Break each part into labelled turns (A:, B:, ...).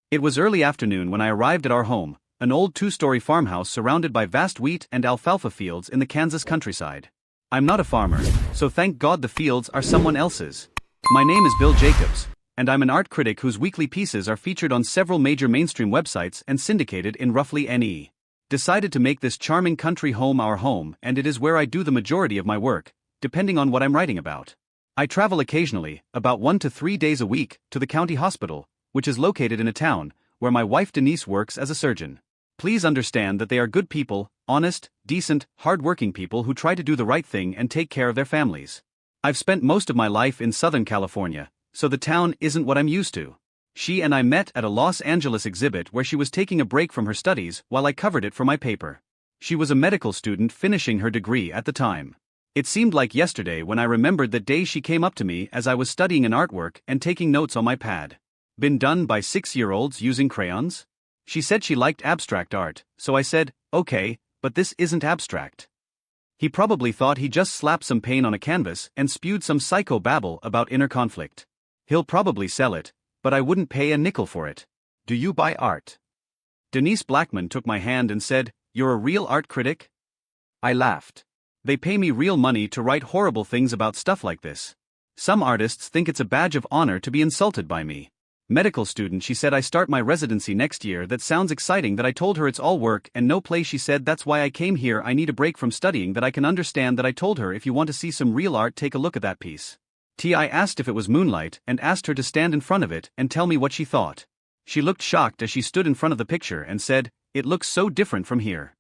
A: It was early afternoon when I arrived at our home, an old two-story farmhouse surrounded by vast wheat and alfalfa fields in the Kansas countryside. I'm not a farmer, so thank God the fields are someone else's. My name is Bill Jacobs, and I'm an art critic whose weekly pieces are featured on several major mainstream websites and syndicated in roughly NE. Decided to make this charming country home our home, and it is where I do the majority of my work, depending on what I'm writing about. I travel occasionally, about 1 to 3 days a week, to the county hospital, which is located in a town where my wife Denise works as a surgeon. Please understand that they are good people, honest, decent, hard-working people who try to do the right thing and take care of their families. I've spent most of my life in Southern California, so the town isn't what I'm used to. She and I met at a Los Angeles exhibit where she was taking a break from her studies while I covered it for my paper. She was a medical student finishing her degree at the time. It seemed like yesterday when I remembered that day she came up to me as I was studying an artwork and taking notes on my pad. Been done by 6-year-olds using crayons? She said she liked abstract art, so I said, okay, but this isn't abstract. He probably thought he just slapped some paint on a canvas and spewed some psycho babble about inner conflict. He'll probably sell it, but I wouldn't pay a nickel for it. Do you buy art? Denise Blackman took my hand and said, "You're a real art critic?" I laughed. They pay me real money to write horrible things about stuff like this. Some artists think it's a badge of honor to be insulted by me. Medical student, she said. I start my residency next year. That sounds exciting. That I told her it's all work and no play. She said that's why I came here. I need a break from studying. That I can understand. That I told her if you want to see some real art, take a look at that piece. I asked if it was Moonlight and asked her to stand in front of it and tell me what she thought. She looked shocked as she stood in front of the picture and said, "It looks so different from here."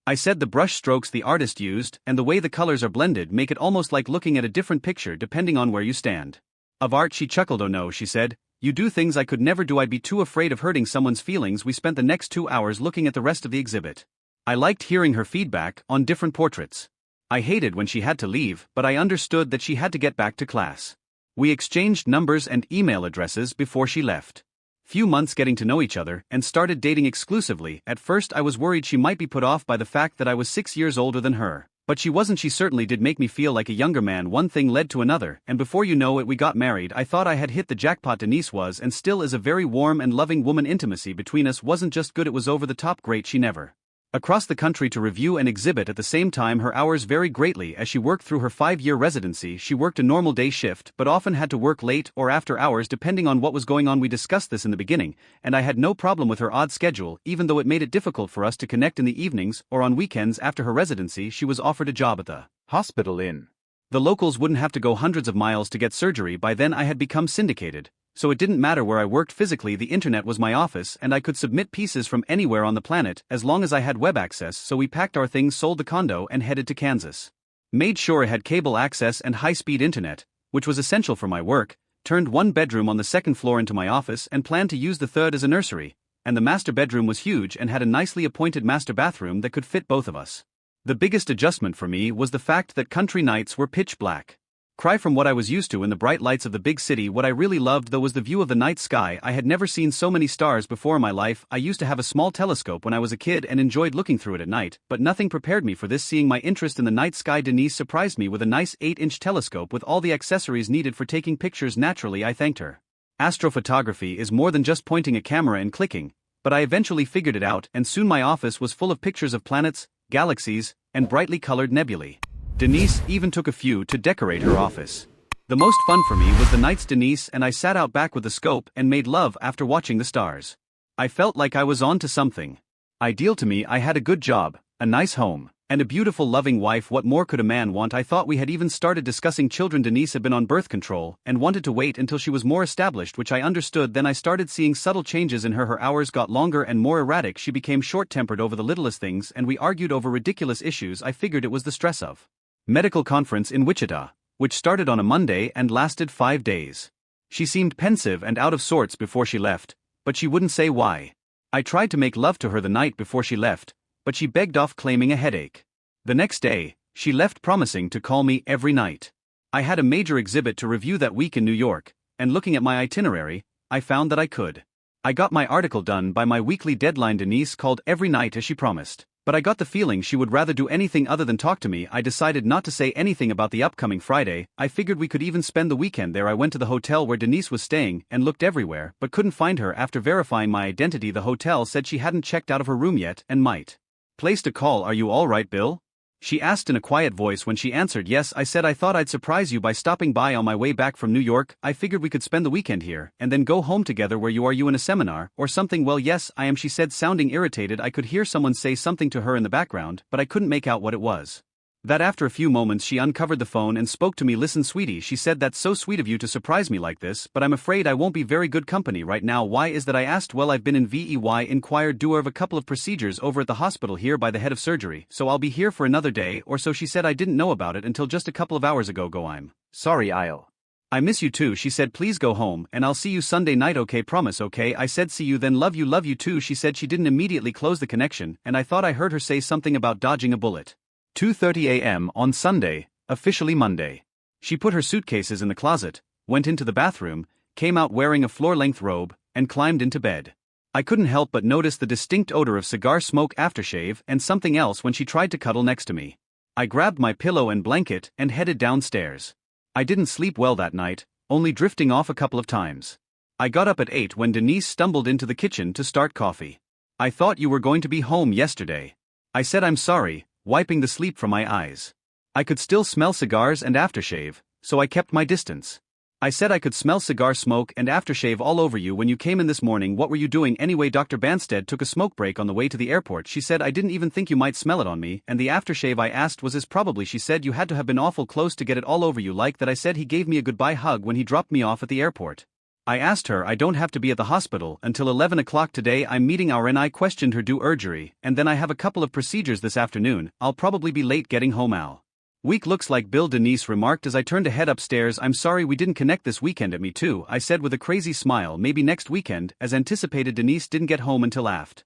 A: I said the brush strokes the artist used and the way the colors are blended make it almost like looking at a different picture depending on where you stand. Of art, she chuckled. "Oh no," she said, "you do things I could never do. I'd be too afraid of hurting someone's feelings." We spent the next 2 hours looking at the rest of the exhibit. I liked hearing her feedback on different portraits. I hated when she had to leave, but I understood that she had to get back to class. We exchanged numbers and email addresses before she left. Few months getting to know each other and started dating exclusively. At first I was worried she might be put off by the fact that I was 6 years older than her. But she wasn't. She certainly did make me feel like a younger man. One thing led to another, and before you know it we got married. I thought I had hit the jackpot. Denise was and still is a very warm and loving woman. Intimacy between us wasn't just good, it was over the top great. She never across the country to review and exhibit at the same time. Her hours varied greatly as she worked through her 5-year residency. She worked a normal day shift but often had to work late or after hours depending on what was going on. We discussed this in the beginning, and I had no problem with her odd schedule, even though it made it difficult for us to connect in the evenings or on weekends. After her residency she was offered a job at the hospital in the locals wouldn't have to go hundreds of miles to get surgery. By then I had become syndicated, so it didn't matter where I worked physically. The internet was my office and I could submit pieces from anywhere on the planet as long as I had web access. So we packed our things, sold the condo and headed to Kansas. Made sure I had cable access and high-speed internet, which was essential for my work, turned one bedroom on the second floor into my office and planned to use the third as a nursery, and the master bedroom was huge and had a nicely appointed master bathroom that could fit both of us. The biggest adjustment for me was the fact that country nights were pitch black. Cry from what I was used to in the bright lights of the big city. What I really loved though was the view of the night sky. I had never seen so many stars before in my life. I used to have a small telescope when I was a kid and enjoyed looking through it at night, but nothing prepared me for this. Seeing my interest in the night sky, Denise surprised me with a nice 8-inch telescope with all the accessories needed for taking pictures. Naturally I thanked her. Astrophotography is more than just pointing a camera and clicking, but I eventually figured it out and soon my office was full of pictures of planets, galaxies, and brightly colored nebulae. Denise even took a few to decorate her office. The most fun for me was the nights Denise and I sat out back with the scope and made love after watching the stars. I felt like I was on to something. Ideal to me. I had a good job, a nice home, and a beautiful loving wife. What more could a man want? I thought we had even started discussing children. Denise had been on birth control and wanted to wait until she was more established, which I understood. Then I started seeing subtle changes in her. Her hours got longer and more erratic. She became short-tempered over the littlest things and we argued over ridiculous issues. I figured it was the stress of medical conference in Wichita, which started on a Monday and lasted 5 days. She seemed pensive and out of sorts before she left, but she wouldn't say why. I tried to make love to her the night before she left, but she begged off claiming a headache. The next day, she left promising to call me every night. I had a major exhibit to review that week in New York, and looking at my itinerary, I found that I could. I got my article done by my weekly deadline. Denise called every night as she promised. But I got the feeling she would rather do anything other than talk to me. I decided not to say anything about the upcoming Friday. I figured we could even spend the weekend there. I went to the hotel where Denise was staying and looked everywhere, but couldn't find her. After verifying my identity, the hotel said she hadn't checked out of her room yet and might. Placed a call. "Are you all right, Bill?" she asked in a quiet voice. When she answered yes, I said I thought I'd surprise you by stopping by on my way back from New York. I figured we could spend the weekend here and then go home together. "Where you are you in a seminar or something?" "Well, yes, I am," she said, sounding irritated. I could hear someone say something to her in the background, but I couldn't make out what it was. That after a few moments she uncovered the phone and spoke to me. "Listen, sweetie," she said, "that's so sweet of you to surprise me like this, but I'm afraid I won't be very good company right now." "Why is that?" I asked. "Well, I've been in VEY inquired do of a couple of procedures over at the hospital here by the head of surgery, so I'll be here for another day or so." She said, "I didn't know about it until just a couple of hours ago." "I'm sorry, I miss you too," she said. "Please go home and I'll see you Sunday night, okay? Promise, okay?" I said, "See you then, love you too." She said she didn't immediately close the connection, and I thought I heard her say something about dodging a bullet. 2:30 a.m. on Sunday, officially Monday. She put her suitcases in the closet, went into the bathroom, came out wearing a floor-length robe, and climbed into bed. I couldn't help but notice the distinct odor of cigar smoke, aftershave, and something else when she tried to cuddle next to me. I grabbed my pillow and blanket and headed downstairs. I didn't sleep well that night, only drifting off a couple of times. I got up at 8 when Denise stumbled into the kitchen to start coffee. "I thought you were going to be home yesterday," I said. "I'm sorry," wiping the sleep from my eyes. I could still smell cigars and aftershave, so I kept my distance. I said, "I could smell cigar smoke and aftershave all over you when you came in this morning. What were you doing anyway?" "Dr. Banstead took a smoke break on the way to the airport," she said. "I didn't even think you might smell it on me." "And the aftershave?" I asked. "Was this probably?" She said. "You had to have been awful close to get it all over you like that." I said. "He gave me a goodbye hug when he dropped me off at the airport." I asked her. "I don't have to be at the hospital until 11 o'clock today. I'm meeting our NI." Questioned her. "Do urgery, and then I have a couple of procedures this afternoon. I'll probably be late getting home." "Al. Week looks like Bill," Denise remarked as I turned to head upstairs. "I'm sorry we didn't connect this weekend." "At me too," I said with a crazy smile. "Maybe next weekend." As anticipated, Denise didn't get home until after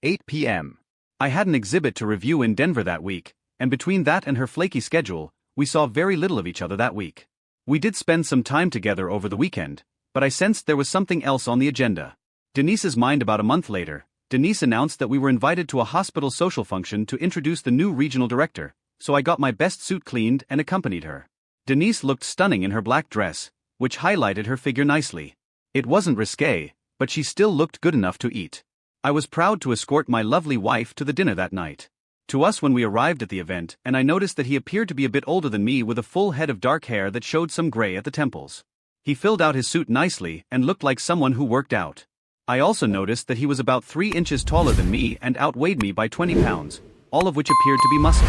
A: 8 p.m. I had an exhibit to review in Denver that week, and between that and her flaky schedule, we saw very little of each other that week. We did spend some time together over the weekend, but I sensed there was something else on the agenda. Denise's mind. About a month later, Denise announced that we were invited to a hospital social function to introduce the new regional director, so I got my best suit cleaned and accompanied her. Denise looked stunning in her black dress, which highlighted her figure nicely. It wasn't risque, but she still looked good enough to eat. I was proud to escort my lovely wife to the dinner that night. To us when we arrived at the event, and I noticed that he appeared to be a bit older than me with a full head of dark hair that showed some gray at the temples. He filled out his suit nicely and looked like someone who worked out. I also noticed that he was about 3 inches taller than me and outweighed me by 20 pounds, all of which appeared to be muscle.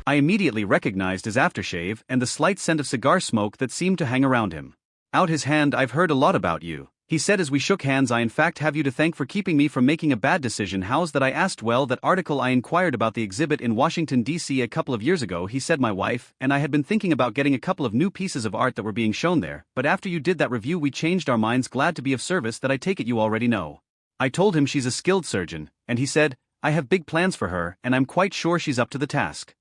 A: I immediately recognized his aftershave and the slight scent of cigar smoke that seemed to hang around him. "Out his hand. "I've heard a lot about you," he said as we shook hands. "I in fact have you to thank for keeping me from making a bad decision." "How's that?" I asked. "Well, that article I inquired about the exhibit in Washington, D.C. a couple of years ago," he said. "My wife and I had been thinking about getting a couple of new pieces of art that were being shown there, but after you did that review we changed our minds. Glad to be of service." "That I take it you already know." I told him she's a skilled surgeon, and he said, "I have big plans for her and I'm quite sure she's up to the task."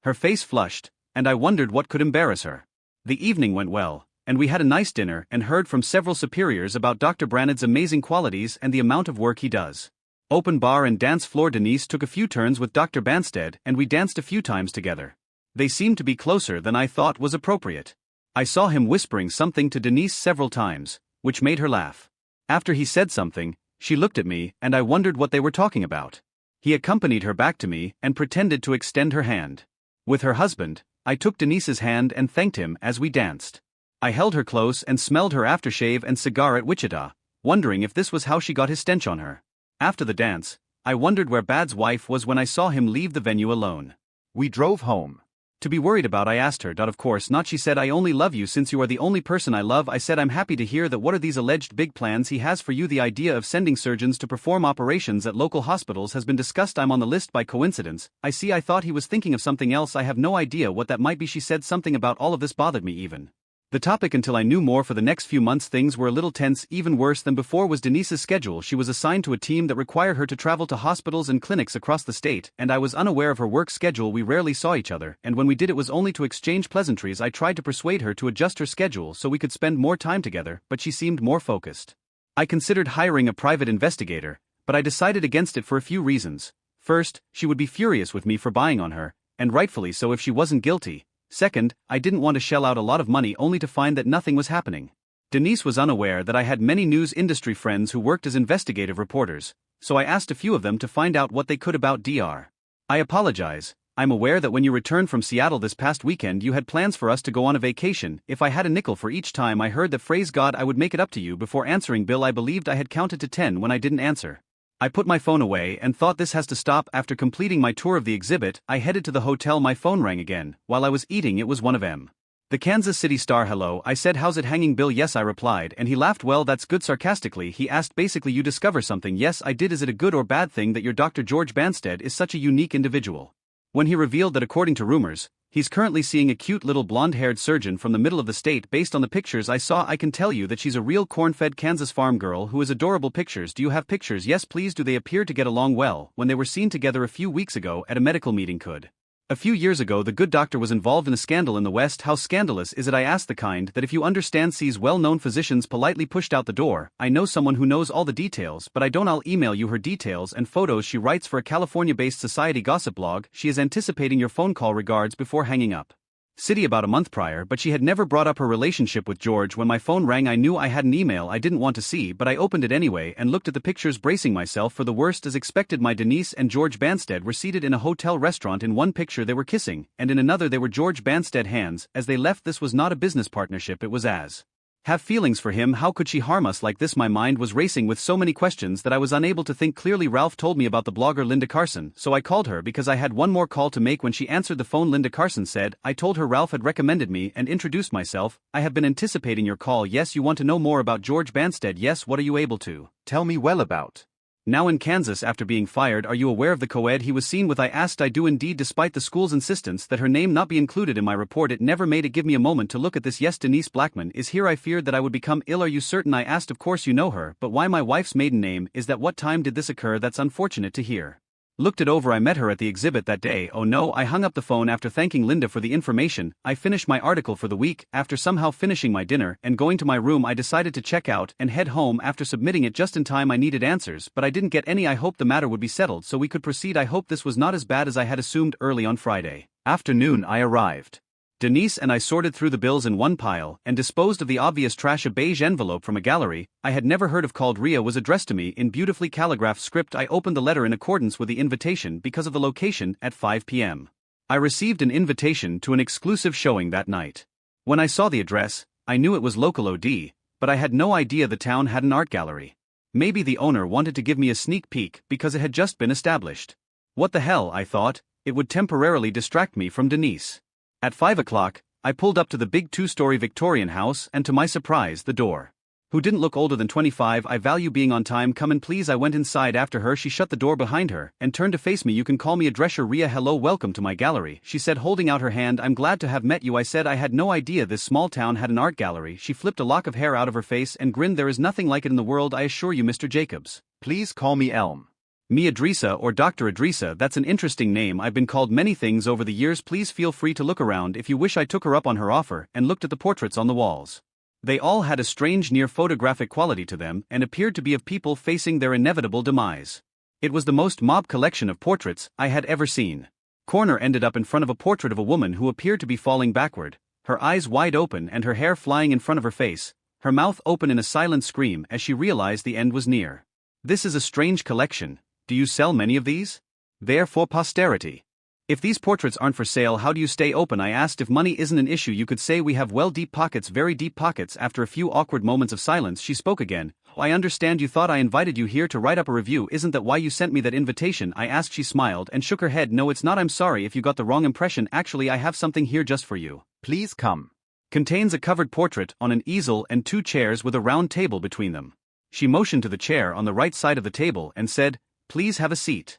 A: Her face flushed, and I wondered what could embarrass her. The evening went well, and we had a nice dinner and heard from several superiors about Dr. Brannard's amazing qualities and the amount of work he does. Open bar and dance floor. Denise took a few turns with Dr. Banstead and we danced a few times together. They seemed to be closer than I thought was appropriate. I saw him whispering something to Denise several times, which made her laugh. After he said something, she looked at me and I wondered what they were talking about. He accompanied her back to me and pretended to extend her hand. With her husband, I took Denise's hand and thanked him as we danced. I held her close and smelled her aftershave and cigar at Wichita, wondering if this was how she got his stench on her. After the dance, I wondered where Bad's wife was when I saw him leave the venue alone. We drove home. "To be worried about?" I asked her. "Of course not," she said. "I only love you since you are the only person I love." I said, "I'm happy to hear that. What are these alleged big plans he has for you?" "The idea of sending surgeons to perform operations at local hospitals has been discussed. I'm on the list by coincidence." I see. I thought he was thinking of something else. "I have no idea what that might be." She said something about all of this bothered me even. The topic until I knew more. For the next few months things were a little tense. Even worse than before was Denise's schedule. She was assigned to a team that required her to travel to hospitals and clinics across the state, and I was unaware of her work schedule. We rarely saw each other, and when we did it was only to exchange pleasantries. I tried to persuade her to adjust her schedule so we could spend more time together, but she seemed more focused. I considered hiring a private investigator, but I decided against it for a few reasons. First, she would be furious with me for buying on her, and rightfully so if she wasn't guilty. Second, I didn't want to shell out a lot of money only to find that nothing was happening. Denise was unaware that I had many news industry friends who worked as investigative reporters, so I asked a few of them to find out what they could about Dr. I apologize. I'm aware that when you returned from Seattle this past weekend you had plans for us to go on a vacation. If I had a nickel for each time I heard that phrase God I would make it up to you before answering Bill. I believed I had counted to 10 when I didn't answer. I put my phone away and thought this has to stop. After completing my tour of the exhibit, I headed to the hotel. My phone rang again. While I was eating, it was one of M. The Kansas City Star. Hello, I said, how's it hanging, Bill? Yes, I replied, and he laughed. Well, that's good. Sarcastically, he asked, basically you discover something. Yes, I did. Is it a good or bad thing that your Dr. George Banstead is such a unique individual? When he revealed that according to rumors, he's currently seeing a cute little blonde-haired surgeon from the middle of the state. Based on the pictures I saw, I can tell you that she's a real corn-fed Kansas farm girl who is adorable. Pictures? Do you have pictures? Yes, please. Do they appear to get along well? When they were seen together a few weeks ago at a medical meeting. Could a few years ago the good doctor was involved in a scandal in the West. How scandalous is it? I asked. The kind that if you understand sees well-known physicians politely pushed out the door. I know someone who knows all the details, but I don't. I'll email you her details and photos. She writes for a California-based society gossip blog. She is anticipating your phone call. Regards. Before hanging up. City about a month prior, but she had never brought up her relationship with George. When my phone rang, I knew I had an email I didn't want to see, but I opened it anyway and looked at the pictures, bracing myself for the worst. As expected, my Denise and George Banstead were seated in a hotel restaurant. In one picture they were kissing, and in another they were George Banstead hands. As they left, this was not a business partnership, it was as have feelings for him. How could she harm us like this? My mind was racing with so many questions that I was unable to think clearly. Ralph told me about the blogger Linda Carson, so I called her because I had one more call to make. When she answered the phone, Linda Carson said, I told her Ralph had recommended me, and introduced myself. I have been anticipating your call. Yes, you want to know more about George Banstead? Yes, what are you able to tell me well about? Now in Kansas after being fired, are you aware of the co-ed he was seen with? I asked. I do indeed. Despite the school's insistence that her name not be included in my report, it never made it. Give me a moment to look at this. Yes, Denise Blackman is here. I feared that I would become ill. Are you certain? I asked. Of course you know her, but why my wife's maiden name is that? What time did this occur? That's unfortunate to hear. Looked it over. I met her at the exhibit that day. Oh no. I hung up the phone after thanking Linda for the information. I finished my article for the week. After somehow finishing my dinner and going to my room, I decided to check out and head home after submitting it just in time. I needed answers, but I didn't get any. I hoped the matter would be settled so we could proceed. I hoped this was not as bad as I had assumed. Early on Friday afternoon I arrived. Denise and I sorted through the bills in one pile and disposed of the obvious trash. A beige envelope from a gallery I had never heard of called Ria was addressed to me in beautifully calligraphed script. I opened the letter in accordance with the invitation because of the location at 5 p.m. I received an invitation to an exclusive showing that night. When I saw the address, I knew it was local OD, but I had no idea the town had an art gallery. Maybe the owner wanted to give me a sneak peek because it had just been established. What the hell, I thought, it would temporarily distract me from Denise. At 5 o'clock, I pulled up to the big two-story Victorian house, and to my surprise the door, who didn't look older than 25. I value being on time. Come in please. I went inside after her. She shut the door behind her and turned to face me. You can call me a dresser. Ria. Hello, welcome to my gallery, she said, holding out her hand. I'm glad to have met you. I said I had no idea this small town had an art gallery. She flipped a lock of hair out of her face and grinned. There is nothing like it in the world, I assure you, Mr. Jacobs. Please call me Elm. Me Idrissa or Dr. Idrissa. That's an interesting name. I've been called many things over the years. Please feel free to look around if you wish. I took her up on her offer and looked at the portraits on the walls. They all had a strange near photographic quality to them and appeared to be of people facing their inevitable demise. It was the most mob collection of portraits I had ever seen. Corner ended up in front of a portrait of a woman who appeared to be falling backward, her eyes wide open and her hair flying in front of her face, her mouth open in a silent scream as she realized the end was near. This is a strange collection. Do you sell many of these? They're for posterity. If these portraits aren't for sale, how do you stay open? I asked. If money isn't an issue, you could say we have deep pockets, very deep pockets. After a few awkward moments of silence, she spoke again. I understand you thought I invited you here to write up a review. Isn't that why you sent me that invitation? I asked. She smiled and shook her head. No, it's not. I'm sorry if you got the wrong impression. Actually, I have something here just for you. Please come. Contains a covered portrait on an easel and 2 chairs with a round table between them. She motioned to the chair on the right side of the table and said, Please have a seat.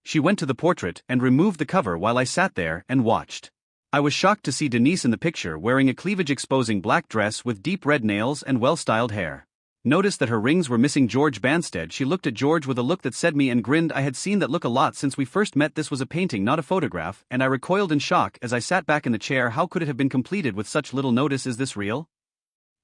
A: She went to the portrait and removed the cover while I sat there and watched. I was shocked to see Denise in the picture wearing a cleavage-exposing black dress with deep red nails and well-styled hair. Noticed that her rings were missing. George Banstead. She looked at George with a look that said me and grinned. I had seen that look a lot since we first met. This was a painting, not a photograph, and I recoiled in shock as I sat back in the chair. How could it have been completed with such little notice? Is this real?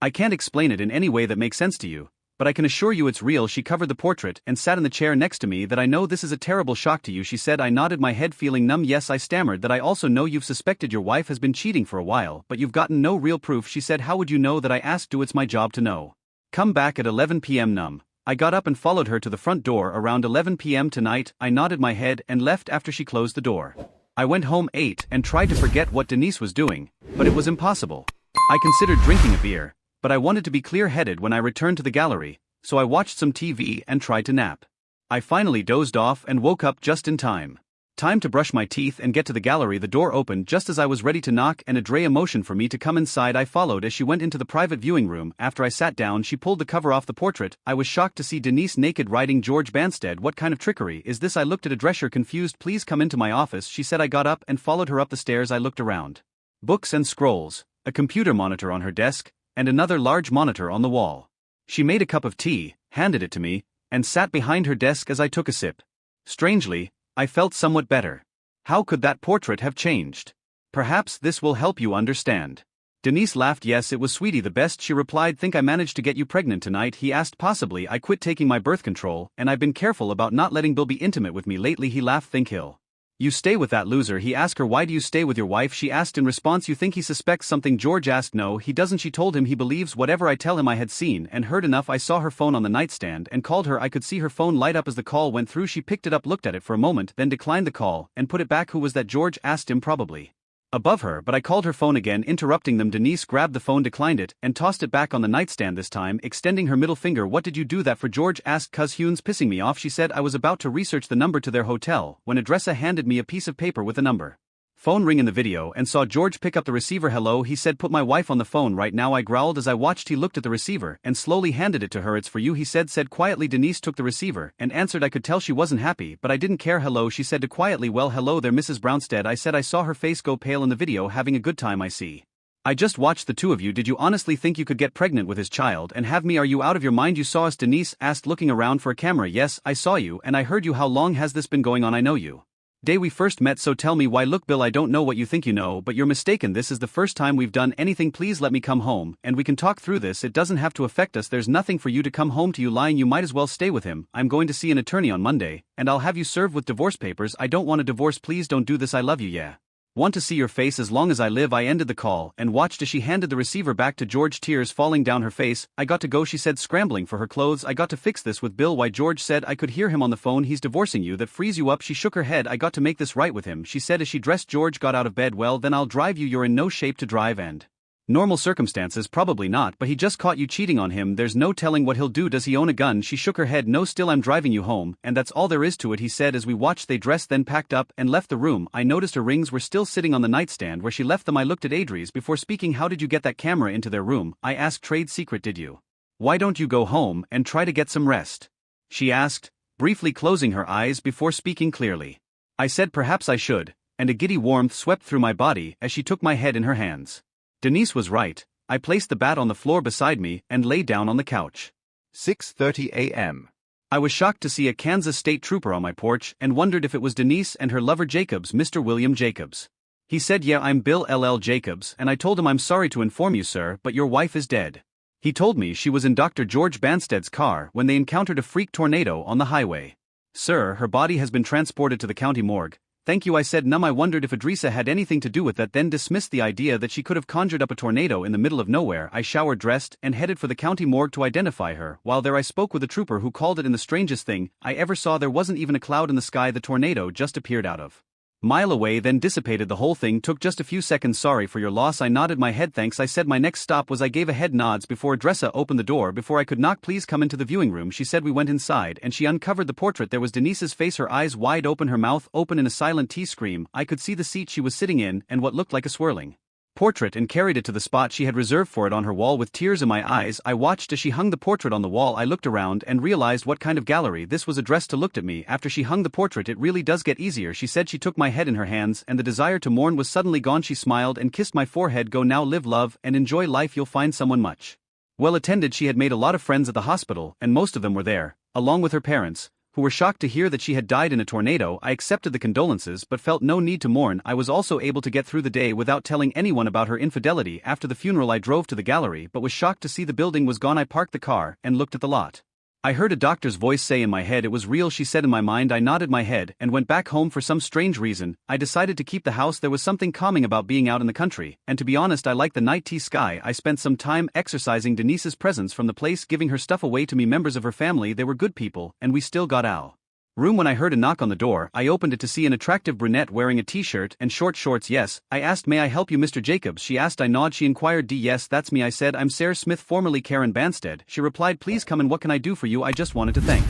A: I can't explain it in any way that makes sense to you, But I can assure you it's real. She covered the portrait and sat in the chair next to me. That I know this is a terrible shock to you, she said. I nodded my head feeling numb. Yes, I stammered. That I also know you've suspected your wife has been cheating for a while, but you've gotten no real proof, she said. How would you know? That I asked. It's my job to know. Come back at 11 p.m. numb. I got up and followed her to the front door around 11 p.m. tonight. I nodded my head and left after she closed the door. I went home, ate, and tried to forget what Denise was doing, but it was impossible. I considered drinking a beer, but I wanted to be clear-headed when I returned to the gallery, so I watched some TV and tried to nap. I finally dozed off and woke up just in time. Time to brush my teeth and get to the gallery. The door opened just as I was ready to knock, and Andrea motioned for me to come inside. I followed as she went into the private viewing room. After I sat down, she pulled the cover off the portrait. I was shocked to see Denise naked riding George Banstead. What kind of trickery is this? I looked at a dresser, confused. Please come into my office, she said. I got up and followed her up the stairs. I looked around. Books and scrolls, a computer monitor on her desk, and another large monitor on the wall. She made a cup of tea, handed it to me, and sat behind her desk as I took a sip. Strangely, I felt somewhat better. How could that portrait have changed? Perhaps this will help you understand. Denise laughed. Yes, it was sweetie the best, she replied. Think I managed to get you pregnant tonight? He asked. Possibly. I quit taking my birth control, and I've been careful about not letting Bill be intimate with me lately. He laughed. Think he'll. You stay with that loser? He asked her. Why do you stay with your wife? She asked in response. You think he suspects something? George asked. No, he doesn't. She told him he believes whatever I tell him. I had seen and heard enough. I saw her phone on the nightstand and called her. I could see her phone light up as the call went through. She picked it up, looked at it for a moment, then declined the call and put it back. Who was that? George asked him. Probably above her, but I called her phone again, interrupting them. Denise grabbed the phone, declined it, and tossed it back on the nightstand, this time extending her middle finger. What did you do that for? George asked. Cuz Hune's pissing me off, she said. I was about to research the number to their hotel when Adressa handed me a piece of paper with a number. Phone ring in the video and saw George pick up the receiver. Hello, he said. Put my wife on the phone right now, I growled as I watched. He looked at the receiver and slowly handed it to her. It's for you, he said quietly. Denise took the receiver and answered. I could tell she wasn't happy, but I didn't care. Hello, she said quietly. Well, hello there, Mrs. Brownstead, I said. I saw her face go pale in the video. Having a good time, I see. I just watched the two of you. Did you honestly think you could get pregnant with his child and have me? Are you out of your mind? You saw us? Denise asked, looking around for a camera. Yes, I saw you and I heard you. How long has this been going on? I know you. Day we first met, so tell me why. Look, Bill, I don't know what you think you know, but you're mistaken. This is the first time we've done anything. Please let me come home and we can talk through this. It doesn't have to affect us. There's nothing for you to come home to. You lying? You might as well stay with him. I'm going to see an attorney on Monday and I'll have you served with divorce papers. I don't want a divorce. Please don't do this. I love you. Yeah. Want to see your face as long as I live. I ended the call and watched as she handed the receiver back to George, tears falling down her face. I got to go, she said, scrambling for her clothes. I got to fix this with Bill. Why? George said. I could hear him on the phone. He's divorcing you. That frees you up. She shook her head. I got to make this right with him, she said as she dressed. George got out of bed. Well, then I'll drive you. You're in no shape to drive, and normal circumstances probably not, but he just caught you cheating on him. There's no telling what he'll do. Does he own a gun? She shook her head. No, still I'm driving you home, and that's all there is to it, he said as we watched. They dressed, then packed up and left the room. I noticed her rings were still sitting on the nightstand where she left them. I looked at Adries before speaking. How did you get that camera into their room? I asked. Trade secret, did you? Why don't you go home and try to get some rest? She asked, briefly closing her eyes before speaking clearly. I said perhaps I should, and a giddy warmth swept through my body as she took my head in her hands. Denise was right. I placed the bat on the floor beside me and lay down on the couch.
B: 6:30 a.m.
A: I was shocked to see a Kansas state trooper on my porch and wondered if it was Denise and her lover Jacobs, Mr. William Jacobs. He said, yeah, I'm Bill L.L. Jacobs, and I told him, I'm sorry to inform you, sir, but your wife is dead. He told me she was in Dr. George Banstead's car when they encountered a freak tornado on the highway. Sir, her body has been transported to the county morgue. Thank you, I said, numb. I wondered if Adressa had anything to do with that, then dismissed the idea that she could have conjured up a tornado in the middle of nowhere. I showered, dressed, and headed for the county morgue to identify her. While there I spoke with a trooper who called it in the strangest thing I ever saw. There wasn't even a cloud in the sky. The tornado just appeared out of mile away, then dissipated. The whole thing took just a few seconds. Sorry for your loss. I nodded my head. Thanks, I said. My next stop was I gave a head nods before Adressa opened the door. Before I could knock. Please come into the viewing room, she said. We went inside and she uncovered the portrait. There was Denise's face, her eyes wide open, her mouth open in a silent T-scream. I could see the seat she was sitting in and what looked like a swirling portrait and carried it to the spot she had reserved for it on her wall. With tears in my eyes, I watched as she hung the portrait on the wall. I looked around and realized what kind of gallery this was addressed to. Looked at me after she hung the portrait. It really does get easier, she said. She took my head in her hands and the desire to mourn was suddenly gone. She smiled and kissed my forehead. Go now, live, love, and enjoy life. You'll find someone much well attended. She had made a lot of friends at the hospital and most of them were there, along with her parents, who were shocked to hear that she had died in a tornado. I accepted the condolences but felt no need to mourn. I was also able to get through the day without telling anyone about her infidelity. After the funeral I drove to the gallery but was shocked to see the building was gone. I parked the car and looked at the lot. I heard a doctor's voice say in my head it was real. She said in my mind. I nodded my head and went back home. For some strange reason, I decided to keep the house. There was something calming about being out in the country, and to be honest I liked the night tea sky. I spent some time exercising Denise's presence from the place, giving her stuff away to me. Members of her family, they were good people, and we still got out. Room. When I heard a knock on the door, I opened it to see an attractive brunette wearing a t-shirt and short shorts. Yes, I asked, may I help you, Mr. Jacobs? She asked. I nodded. She inquired, yes, that's me. I said, I'm Sarah Smith, formerly Karen Banstead. She replied, please come in. What can I do for you? I just wanted to thank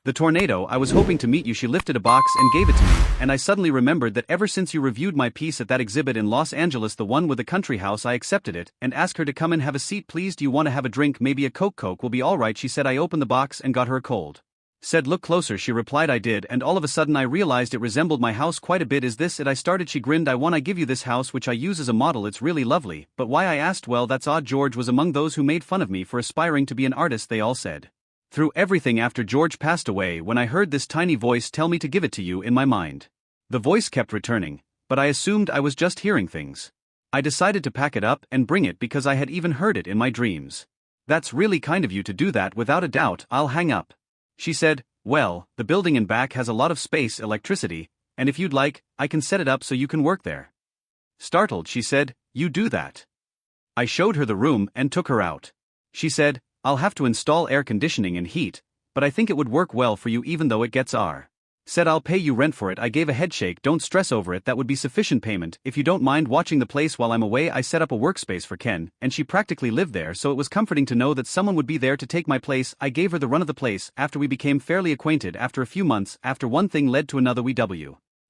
A: the tornado. I was hoping to meet you. She lifted a box and gave it to me, and I suddenly remembered that ever since you reviewed my piece at that exhibit in Los Angeles, the one with the country house, I accepted it and asked her to come in. Have a seat, please. Do you want to have a drink? Maybe a Coke? Coke will be all right, she said. I opened the box and got her a cold. Said, look closer. She replied, I did, and all of a sudden I realized it resembled my house quite a bit. Is this it? I started. She grinned. I give you this house which I use as a model. It's really lovely. But why? I asked. Well, that's odd. George was among those who made fun of me for aspiring to be an artist, they all said. Through everything after George passed away, when I heard this tiny voice tell me to give it to you in my mind. The voice kept returning, but I assumed I was just hearing things. I decided to pack it up and bring it because I had even heard it in my dreams. That's really kind of you to do that. Without a doubt, I'll hang up. She said, well, the building in back has a lot of space, electricity, and if you'd like, I can set it up so you can work there. Startled, she said, you do that? I showed her the room and took her out. She said, I'll have to install air conditioning and heat, but I think it would work well for you even though it gets R. Said, I'll pay you rent for it. I gave a headshake. Don't stress over it, that would be sufficient payment. If you don't mind watching the place while I'm away. I set up a workspace for Ken, and she practically lived there, so it was comforting to know that someone would be there to take my place. I gave her the run of the place after we became fairly acquainted. After a few months, after one thing led to another,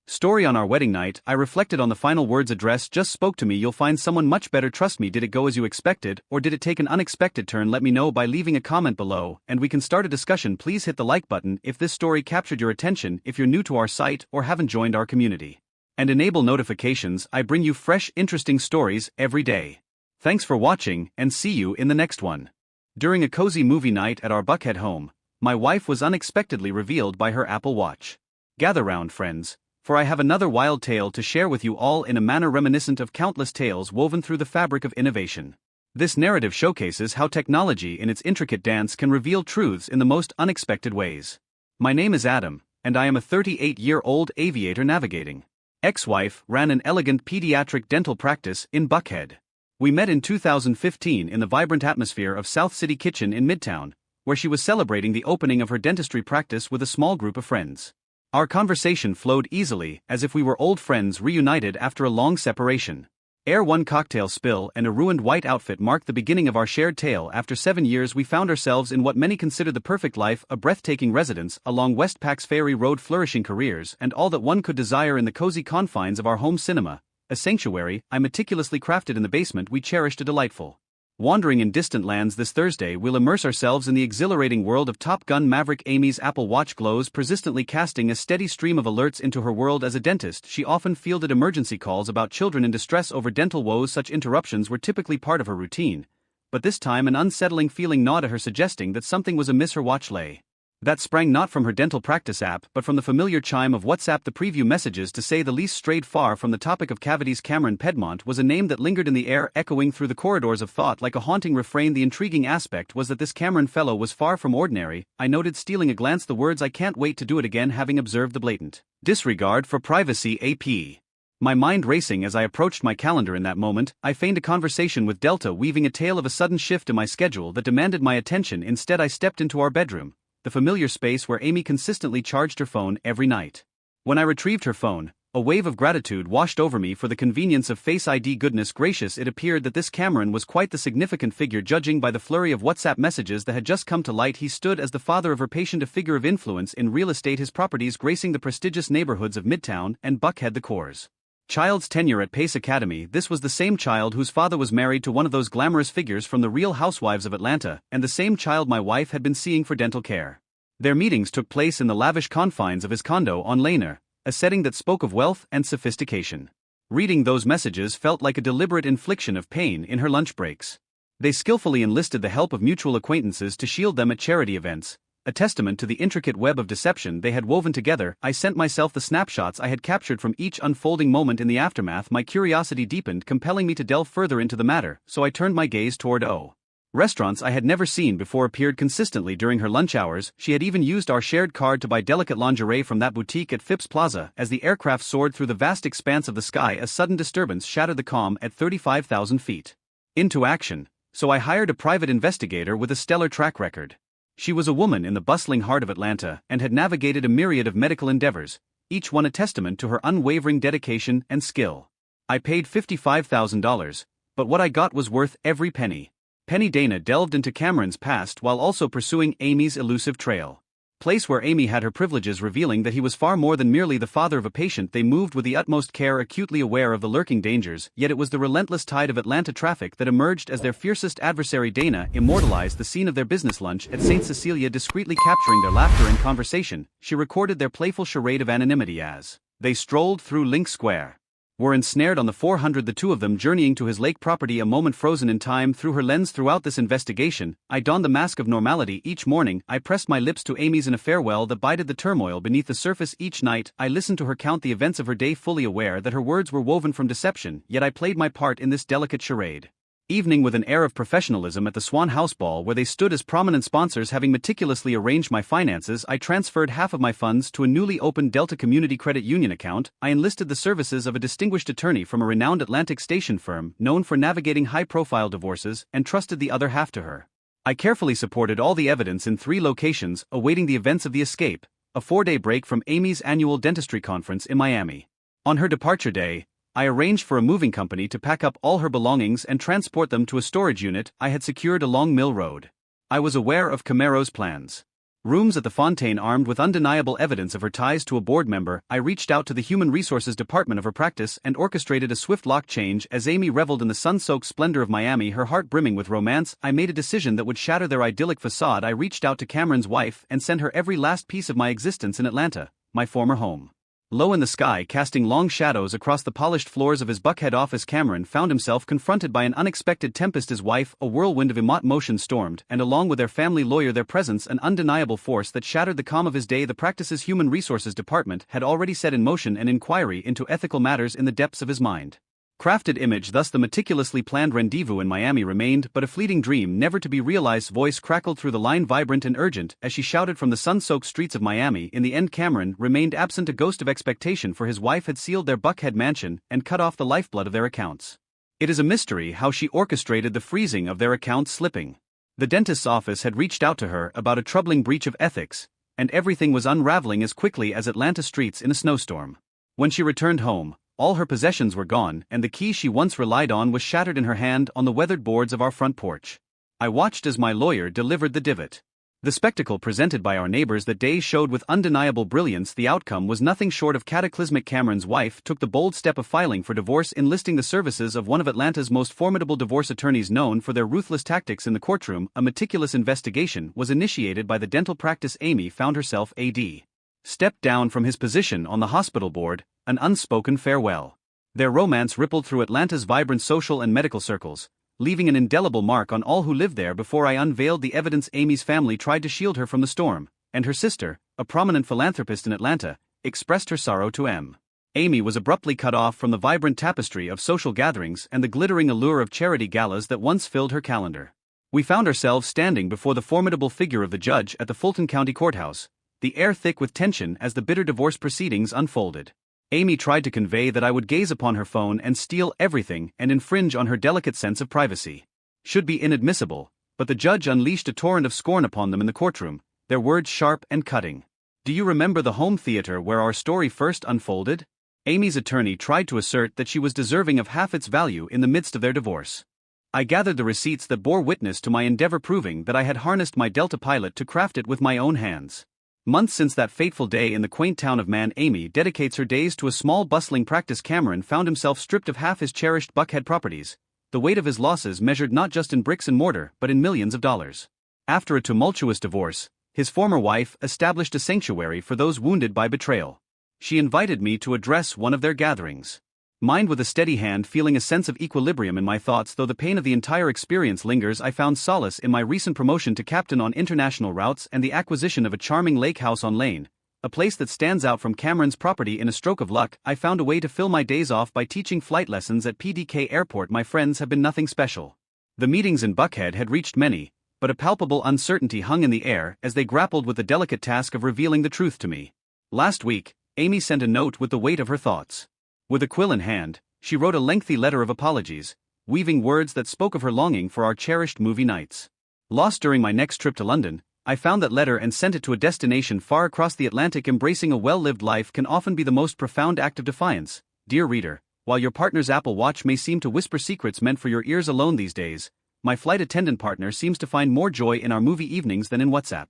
A: story on our wedding night, I reflected on the final words. Address just spoke to me. You'll find someone much better, trust me. Did it go as you expected, or did it take an unexpected turn? Let me know by leaving a comment below, and we can start a discussion. Please hit the like button if this story captured your attention, if you're new to our site or haven't joined our community. And enable notifications. I bring you fresh, interesting stories every day. Thanks for watching, and see you in the next one. During a cozy movie night at our Buckhead home, my wife was unexpectedly revealed by her Apple Watch. Gather round, friends, for I have another wild tale to share with you all in a manner reminiscent of countless tales woven through the fabric of innovation. This narrative showcases how technology in its intricate dance can reveal truths in the most unexpected ways. My name is Adam, and I am a 38-year-old aviator navigating. Ex-wife ran an elegant pediatric dental practice in Buckhead. We met in 2015 in the vibrant atmosphere of South City Kitchen in Midtown, where she was celebrating the opening of her dentistry practice with a small group of friends. Our conversation flowed easily, as if we were old friends reunited after a long separation. One cocktail spill and a ruined white outfit marked the beginning of our shared tale. After 7 years we found ourselves in what many consider the perfect life, a breathtaking residence along Westpac's Ferry Road, flourishing careers, and all that one could desire in the cozy confines of our home cinema, a sanctuary I meticulously crafted in the basement. We cherished a delightful wandering in distant lands. This Thursday we'll immerse ourselves in the exhilarating world of Top Gun Maverick. Amy's Apple Watch glows, persistently casting a steady stream of alerts into her world. As a dentist, she often fielded emergency calls about children in distress over dental woes. Such interruptions were typically part of her routine, but this time an unsettling feeling gnawed at her, suggesting that something was amiss. Her watch lay that sprang not from her dental practice app but from the familiar chime of WhatsApp. The preview messages, to say the least, strayed far from the topic of cavities. Cameron Pedmont was a name that lingered in the air, echoing through the corridors of thought like a haunting refrain. The intriguing aspect was that this Cameron fellow was far from ordinary, I noted, stealing a glance. The words, I can't wait to do it again, having observed the blatant disregard for privacy. AP. My mind racing as I approached my calendar. In that moment, I feigned a conversation with Delta, weaving a tale of a sudden shift in my schedule that demanded my attention. Instead I stepped into our bedroom, the familiar space where Amy consistently charged her phone every night. When I retrieved her phone, a wave of gratitude washed over me for the convenience of Face ID. Goodness gracious, it appeared that this Cameron was quite the significant figure, judging by the flurry of WhatsApp messages that had just come to light. He stood as the father of her patient, a figure of influence in real estate, his properties gracing the prestigious neighborhoods of Midtown and Buckhead. The Core's child's tenure at Pace Academy. This was the same child whose father was married to one of those glamorous figures from the Real Housewives of Atlanta, and the same child my wife had been seeing for dental care. Their meetings took place in the lavish confines of his condo on Laner, a setting that spoke of wealth and sophistication. Reading those messages felt like a deliberate infliction of pain in her lunch breaks. They skillfully enlisted the help of mutual acquaintances to shield them at charity events, A testament to the intricate web of deception they had woven together, I sent myself the snapshots I had captured from each unfolding moment in the aftermath. My curiosity deepened, compelling me to delve further into the matter, so I turned my gaze toward O. Restaurants I had never seen before appeared consistently during her lunch hours. She had even used our shared card to buy delicate lingerie from that boutique at Phipps Plaza. As the aircraft soared through the vast expanse of the sky, a sudden disturbance shattered the calm at 35,000 feet. Into action, so I hired a private investigator with a stellar track record. She was a woman in the bustling heart of Atlanta and had navigated a myriad of medical endeavors, each one a testament to her unwavering dedication and skill. I paid $55,000, but what I got was worth every penny. Penny Dana delved into Cameron's past while also pursuing Amy's elusive trail. Place where Amy had her privileges, revealing that he was far more than merely the father of a patient. They moved with the utmost care, acutely aware of the lurking dangers, yet it was the relentless tide of Atlanta traffic that emerged as their fiercest adversary. Dana immortalized the scene of their business lunch at St. Cecilia, discreetly capturing their laughter and conversation. She recorded their playful charade of anonymity as they strolled through Link Square. Were ensnared on the 400, the two of them journeying to his lake property, a moment frozen in time through her lens. Throughout this investigation, I donned the mask of normality. Each morning, I pressed my lips to Amy's in a farewell that bided the turmoil beneath the surface. Each night, I listened to her count the events of her day, fully aware that her words were woven from deception, yet I played my part in this delicate charade. Evening, with an air of professionalism at the Swan House Ball where they stood as prominent sponsors, having meticulously arranged my finances, I transferred half of my funds to a newly opened Delta Community Credit Union account. I enlisted the services of a distinguished attorney from a renowned Atlantic Station firm known for navigating high-profile divorces, and trusted the other half to her. I carefully supported all the evidence in 3 locations, awaiting the events of the escape, a 4-day break from Amy's annual dentistry conference in Miami. On her departure day, I arranged for a moving company to pack up all her belongings and transport them to a storage unit I had secured along Mill Road. I was aware of Camaro's plans. Rooms at the Fontaine. Armed with undeniable evidence of her ties to a board member, I reached out to the Human Resources Department of her practice and orchestrated a swift lock change. As Amy reveled in the sun-soaked splendor of Miami, her heart brimming with romance, I made a decision that would shatter their idyllic facade. I reached out to Cameron's wife and sent her every last piece of my existence in Atlanta, my former home. Low in the sky, casting long shadows across the polished floors of his Buckhead office, Cameron found himself confronted by an unexpected tempest. His wife, a whirlwind of emotion, stormed, and along with their family lawyer, their presence an undeniable force that shattered the calm of his day. The practice's Human Resources Department had already set in motion an inquiry into ethical matters in the depths of his mind. Crafted image. Thus the meticulously planned rendezvous in Miami remained but a fleeting dream, never to be realized. Voice crackled through the line, vibrant and urgent, as she shouted from the sun-soaked streets of Miami. In the end, Cameron remained absent, a ghost of expectation, for his wife had sealed their Buckhead mansion and cut off the lifeblood of their accounts. It is a mystery how she orchestrated the freezing of their accounts slipping. The dentist's office had reached out to her about a troubling breach of ethics, and everything was unraveling as quickly as Atlanta streets in a snowstorm. When she returned home, all her possessions were gone, and the key she once relied on was shattered in her hand on the weathered boards of our front porch. I watched as my lawyer delivered the divot. The spectacle presented by our neighbors that day showed with undeniable brilliance the outcome was nothing short of cataclysmic. Cameron's wife took the bold step of filing for divorce, enlisting the services of one of Atlanta's most formidable divorce attorneys known for their ruthless tactics in the courtroom. A meticulous investigation was initiated by the dental practice. Amy found herself A.D. stepped down from his position on the hospital board, an unspoken farewell. Their romance rippled through Atlanta's vibrant social and medical circles, leaving an indelible mark on all who lived there. Before I unveiled the evidence, Amy's family tried to shield her from the storm, and her sister, a prominent philanthropist in Atlanta, expressed her sorrow to M. Amy was abruptly cut off from the vibrant tapestry of social gatherings and the glittering allure of charity galas that once filled her calendar. We found ourselves standing before the formidable figure of the judge at the Fulton County Courthouse, the air thick with tension as the bitter divorce proceedings unfolded. Amy tried to convey that I would gaze upon her phone and steal everything and infringe on her delicate sense of privacy. Should be inadmissible, but the judge unleashed a torrent of scorn upon them in the courtroom, their words sharp and cutting. Do you remember the home theater where our story first unfolded? Amy's attorney tried to assert that she was deserving of half its value in the midst of their divorce. I gathered the receipts that bore witness to my endeavor, proving that I had harnessed my Delta pilot to craft it with my own hands. Months since that fateful day in the quaint town of Man, Amy dedicates her days to a small bustling practice. Cameron found himself stripped of half his cherished Buckhead properties, the weight of his losses measured not just in bricks and mortar but in millions of dollars. After a tumultuous divorce, his former wife established a sanctuary for those wounded by betrayal. She invited me to address one of their gatherings. Mind with a steady hand, feeling a sense of equilibrium in my thoughts. Though the pain of the entire experience lingers, I found solace in my recent promotion to captain on international routes and the acquisition of a charming lake house on Lane, a place that stands out from Cameron's property. In a stroke of luck, I found a way to fill my days off by teaching flight lessons at PDK Airport. My friends have been nothing special. The meetings in Buckhead had reached many, but a palpable uncertainty hung in the air as they grappled with the delicate task of revealing the truth to me. Last week, Amy sent a note with the weight of her thoughts. With a quill in hand, she wrote a lengthy letter of apologies, weaving words that spoke of her longing for our cherished movie nights. Lost during my next trip to London, I found that letter and sent it to a destination far across the Atlantic. Embracing a well-lived life can often be the most profound act of defiance. Dear reader, while your partner's Apple Watch may seem to whisper secrets meant for your ears alone these days, my flight attendant partner seems to find more joy in our movie evenings than in WhatsApp.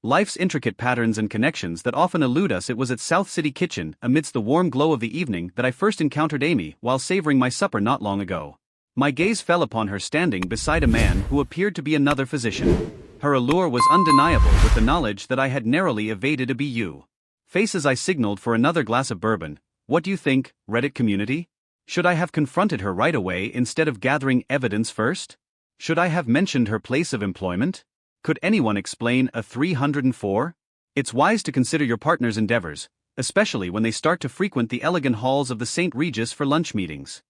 A: Life's intricate patterns and connections that often elude us. It was at South City Kitchen, amidst the warm glow of the evening, that I first encountered Amy while savoring my supper not long ago. My gaze fell upon her standing beside a man who appeared to be another physician. Her allure was undeniable, with the knowledge that I had narrowly evaded a BU. Face as I signaled for another glass of bourbon. What do you think, Reddit community? Should I have confronted her right away instead of gathering evidence first? Should I have mentioned her place of employment? Could anyone explain a 304? It's wise to consider your partner's endeavors, especially when they start to frequent the elegant halls of the St. Regis for lunch meetings.